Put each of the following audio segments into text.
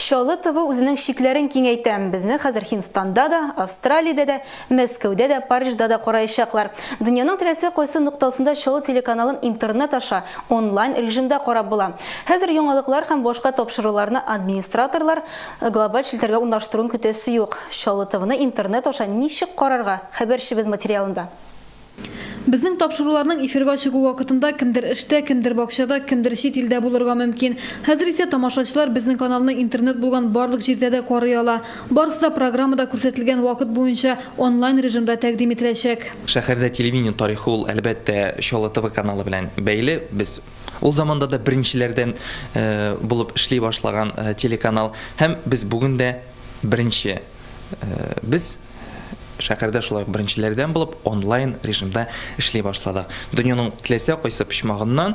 Шалы ТВ үзенең шикләрен киңәйтә. Безне хәзер Һиндстанда да, Австралиядә дә, Мәскәүдә дә, Парижда да караячаклар. Дөньяның теләсе кайсы ноктасында Шалы телеканалын интернет аша онлайн режимда карап була. Хәзер яңалыклар һәм башка тапшыруларны администраторлар глобаль челтәргә урнаштыруын көтәсе юк. Шалы ТВны интернет аша ничек карарга? Хәбәрчебез материалында. Безнең тапшыруларның эфирга чыгу вакытында кемдер эштә, кемдер бакчада, кемдер чит илдә булырга мөмкин. Хәзер исә тамашачылар безнең каналны интернет булган барлык җирдә дә карый ала. Барысы да программада күрсәтелгән вакыт буенча онлайн режимда тәкъдим ителәчәк. Шәһәрдә телевидение тарихы ул әлбәттә Шалы ТВ каналы белән бәйле. Без ул заманда да беренчеләрдән булып эшли башлаган телеканал һәм без бүген дә беренче без шәһәрдә шулай беренчеләрдән булып онлайн режимда эшли башладык. Дөньяның теләсә кайсы почмагыннан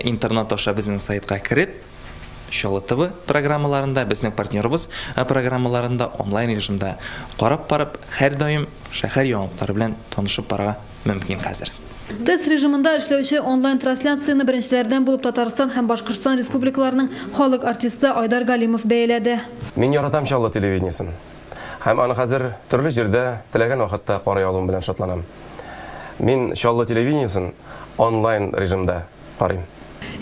интернет аша безнең сайтка кирип, Шалы ТВ программаларында, безнең партнерыбыз программаларында онлайн режимда карап барып, һәр даим шәһәр яңалыклары белән танышып барырга мөмкин хәзер. Тест режимында эшләүче онлайн трансляцияны беренчеләрдән булып Татарстан һәм Башкортстан республикаларының халык артисты Айдар Галимов бәяләде. Мин яратам Шалы телевидениесын. Һәм аны хәзер төрле җирдә теләгән вакытта карый алуым белән шатланам. Мин Шалы телевидениесын онлайн режимда карыйм.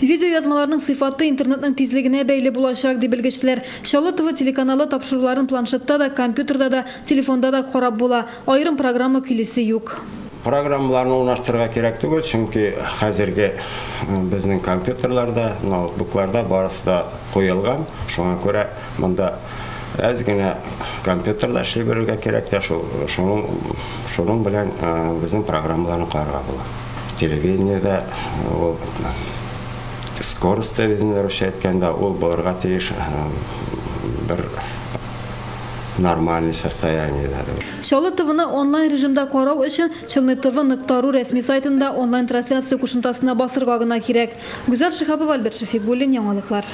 Видео язмаларның сыйфаты интернетның тизлегенә бәйле булачак дип белгечләр. Шалы ТВ телеканалы тапшыруларын планшетта да, компьютерда да, телефонда да карап була. Айрым программа килесе юк. Программаларны урнаштырырга кирәк түгел, чөнки хәзерге безнең компьютерларда, ноутбукларда барысы да куелган. Шуңа күрә монда әз генә компьютерда эшли берергә кирәк тә шуның белән безнең программаларны карарга була. Телевидениедә ул скорость телевидения әйткәндә ул булырга тиеш бер нормальный состояниедә. Шалы ТВны онлайн режимда карау өчен chilnytv.ru рәсми сайтында онлайн трансляция кушымтасына басырга гына кирәк. Гүзәл Шихапова, Альберт Шефигуллин, яңалыклар.